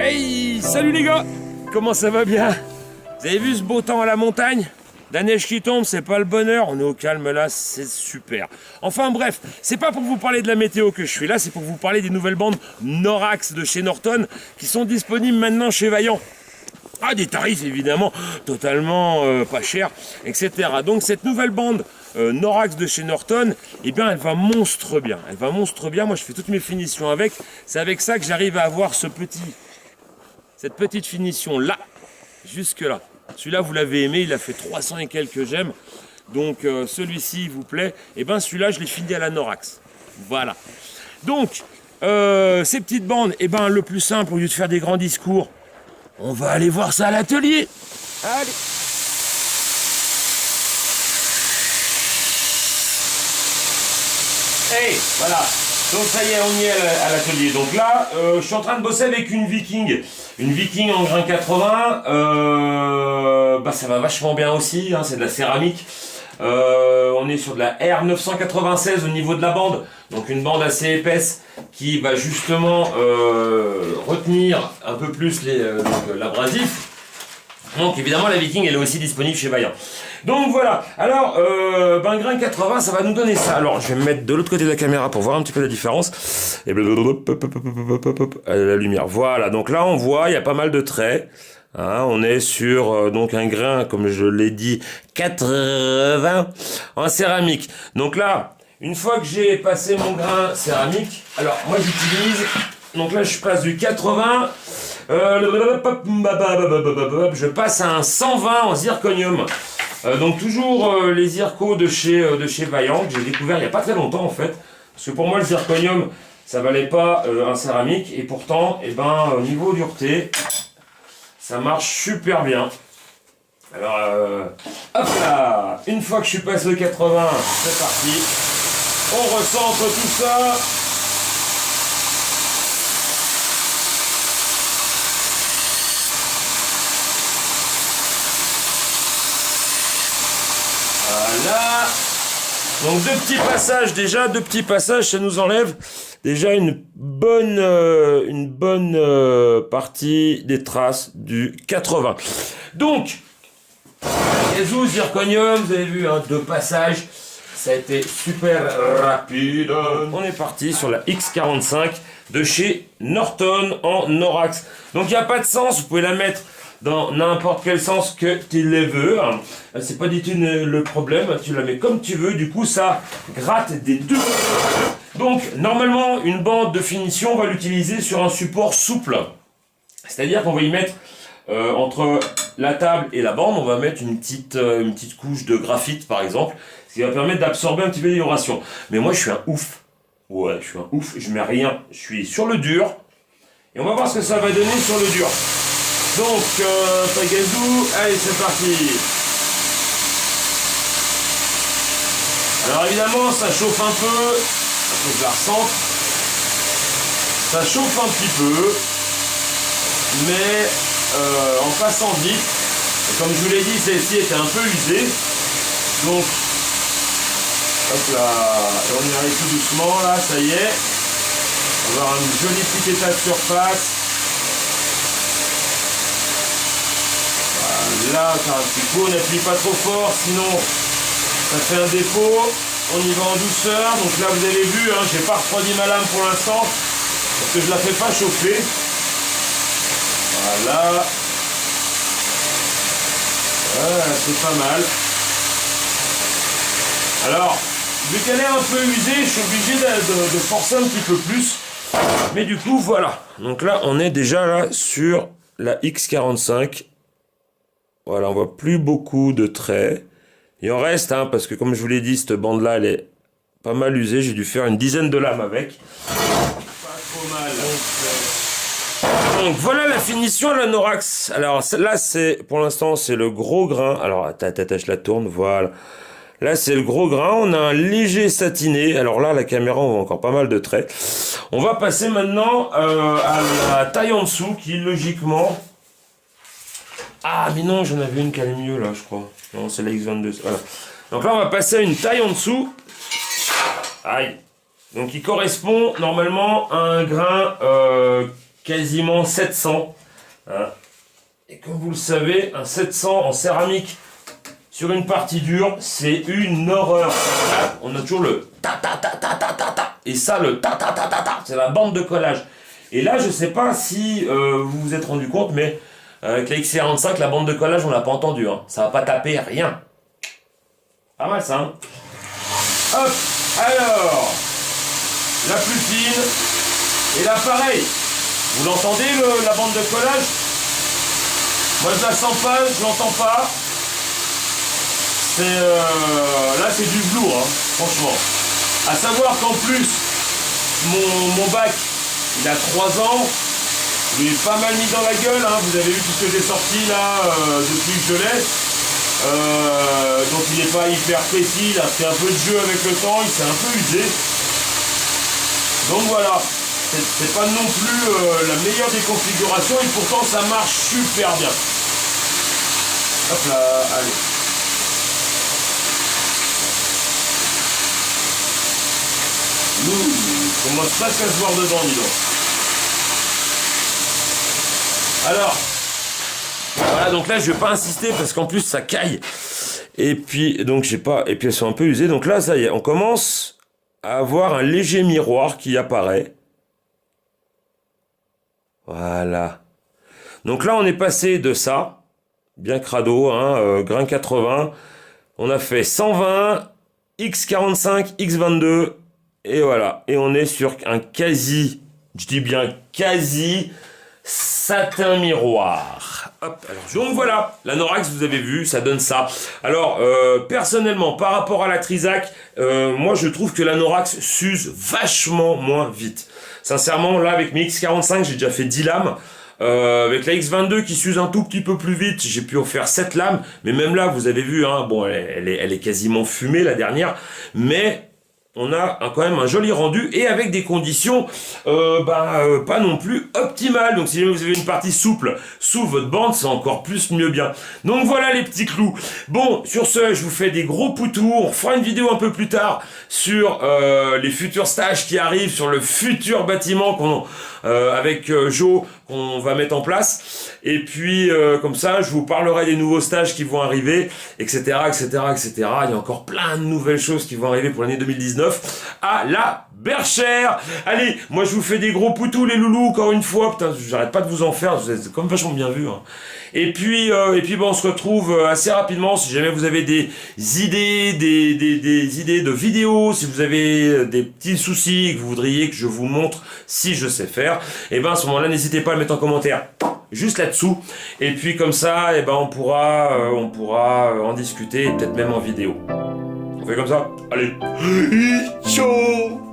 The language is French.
Hey, salut les gars! Comment ça va bien? Vous avez vu ce beau temps à la montagne? La neige qui tombe, c'est pas le bonheur, on est au calme là, c'est super. Enfin bref, c'est pas pour vous parler de la météo que je suis là, c'est pour vous parler des nouvelles bandes Norax de chez Norton qui sont disponibles maintenant chez Vaillant. Ah, des tarifs évidemment totalement pas chers, etc. Donc cette nouvelle bande Norax de chez Norton, eh bien elle va monstre bien. Elle va monstre bien, moi je fais toutes mes finitions avec. C'est avec ça que j'arrive à avoir cette petite finition là, jusque là. Celui-là vous l'avez aimé, il a fait 300 et quelques j'aime. Donc celui-ci il vous plaît, et bien celui-là je l'ai fini à la Norax. Voilà. Donc ces petites bandes, et ben le plus simple, au lieu de faire des grands discours, on va aller voir ça à l'atelier. Allez. Hey, voilà. Donc ça y est, on y est à l'atelier. Donc là, je suis en train de bosser avec une Viking. Une Viking en grain 80. Ça va vachement bien aussi, hein, c'est de la céramique. On est sur de la R996 au niveau de la bande, donc une bande assez épaisse qui va justement retenir un peu plus l'abrasif. Donc évidemment la Viking elle est aussi disponible chez Vaillant. Donc voilà, alors grain 80 ça va nous donner ça. Alors je vais me mettre de l'autre côté de la caméra pour voir un petit peu la différence. Et la lumière, voilà, donc là on voit il y a pas mal de traits. Hein, on est sur donc un grain, comme je l'ai dit, 80 en céramique. Donc là, une fois que j'ai passé mon grain céramique, alors moi j'utilise, donc là je passe du 80, je passe à un 120 en zirconium. Donc toujours les zircos de chez Vaillant, que j'ai découvert il n'y a pas très longtemps en fait. Parce que pour moi le zirconium, ça valait pas un céramique, et pourtant, au niveau dureté, ça marche super bien. Alors, hop là, une fois que je suis passé au 80, c'est parti. On recentre tout ça. Voilà. Donc deux petits passages, ça nous enlève déjà une bonne partie des traces du 80. Donc, Gazou, zirconium, vous avez vu, hein, 2 passages, ça a été super rapide. On est parti sur la X45 de chez Norton en Norax. Donc il n'y a pas de sens, vous pouvez la mettre dans n'importe quel sens que tu le veux. C'est pas du tout le problème, tu la mets comme tu veux, du coup ça gratte des deux. Donc normalement une bande de finition on va l'utiliser sur un support souple. C'est-à-dire qu'on va y mettre entre la table et la bande, on va mettre une petite couche de graphite par exemple, ce qui va permettre d'absorber un petit peu les vibrations. Mais moi je suis un ouf. Ouais, je suis un ouf, je mets rien, je suis sur le dur. Et on va voir ce que ça va donner sur le dur. Donc, Pagazou, allez c'est parti. Alors évidemment ça chauffe un peu, il faut que je la ressente. Ça chauffe un petit peu, mais en passant vite. Et comme je vous l'ai dit, celle-ci était un peu usée. Donc, hop là, et on y arrive tout doucement là, ça y est. On va avoir un joli petit état de surface. Là, on un petit coup, on n'appuie pas trop fort, sinon ça fait un défaut. On y va en douceur. Donc là, vous avez vu, hein, j'ai pas refroidi ma lame pour l'instant parce que je la fais pas chauffer. Voilà. C'est pas mal. Alors, vu qu'elle est un peu usée, je suis obligé de forcer un petit peu plus. Mais du coup, voilà. Donc là, on est déjà là sur la X45. Voilà, on voit plus beaucoup de traits. Il en reste, hein, parce que comme je vous l'ai dit, cette bande-là, elle est pas mal usée. J'ai dû faire une dizaine de lames avec. Pas trop mal. Donc voilà la finition à la Norax. Alors là, pour l'instant, c'est le gros grain. Alors, je la tourne, voilà. Là, c'est le gros grain. On a un léger satiné. Alors là, la caméra, on voit encore pas mal de traits. On va passer maintenant à la taille en dessous, qui logiquement... Ah, mais non, j'en avais une qui allait mieux, là, je crois. Non, c'est la X22. Voilà. Donc là, on va passer à une taille en dessous. Aïe. Donc, il correspond normalement à un grain quasiment 700. Hein. Et comme vous le savez, un 700 en céramique sur une partie dure, c'est une horreur. On a toujours le ta ta ta ta ta ta ta. Et ça, le ta ta ta ta ta, c'est la bande de collage. Et là, je sais pas si vous vous êtes rendu compte, mais avec la X45, la bande de collage, on l'a pas entendu. Hein. Ça va pas taper, rien. Pas mal ça, hein. Hop, alors, la plus fine, et là pareil. Vous l'entendez, la bande de collage? Moi je la sens pas, je l'entends pas. C'est là c'est du velours, hein, franchement. À savoir qu'en plus, mon bac, il a 3 ans. Il est pas mal mis dans la gueule, hein. Vous avez vu tout ce que j'ai sorti là depuis que je l'ai. Donc il n'est pas hyper précis, il a fait un peu de jeu avec le temps, il s'est un peu usé. Donc voilà, c'est pas non plus la meilleure des configurations et pourtant ça marche super bien. Hop là, allez. Commence presque à se voir dedans, dis donc. Alors, voilà, donc là je vais pas insister parce qu'en plus ça caille. Et puis, donc j'ai pas. Et puis elles sont un peu usées. Donc là, ça y est, on commence à avoir un léger miroir qui apparaît. Voilà. Donc là, on est passé de ça, bien crado, hein, grain 80. On a fait 120, X45, X22. Et voilà. Et on est sur un quasi, je dis bien quasi, satin miroir. Hop, alors, donc voilà, la Norax, vous avez vu, ça donne ça. Alors, personnellement, par rapport à la Trizac, moi je trouve que la Norax s'use vachement moins vite. Sincèrement, là avec mes X45, j'ai déjà fait 10 lames. Avec la X22 qui s'use un tout petit peu plus vite, j'ai pu en faire 7 lames. Mais même là, vous avez vu, hein, bon, elle est quasiment fumée la dernière. Mais on a quand même un joli rendu et avec des conditions pas non plus optimales. Donc si vous avez une partie souple sous votre bande, c'est encore plus mieux bien. Donc voilà les petits clous. Bon, sur ce, je vous fais des gros poutous. On fera une vidéo un peu plus tard sur les futurs stages qui arrivent, sur le futur bâtiment avec Joe qu'on va mettre en place. Et puis comme ça, je vous parlerai des nouveaux stages qui vont arriver, etc., etc., etc. Il y a encore plein de nouvelles choses qui vont arriver pour l'année 2019 à la Berchère. Allez, moi je vous fais des gros poutous les loulous, encore une fois. Putain, j'arrête pas de vous en faire, vous êtes comme vachement bien vu. Hein. Et puis bon, on se retrouve assez rapidement. Si jamais vous avez des idées, des idées de vidéos, si vous avez des petits soucis que vous voudriez que je vous montre si je sais faire, et ben à ce moment-là, n'hésitez pas à le mettre en commentaire juste là-dessous. Et puis comme ça, et ben on pourra en discuter, peut-être même en vidéo. On fait comme ça. Allez, ciao.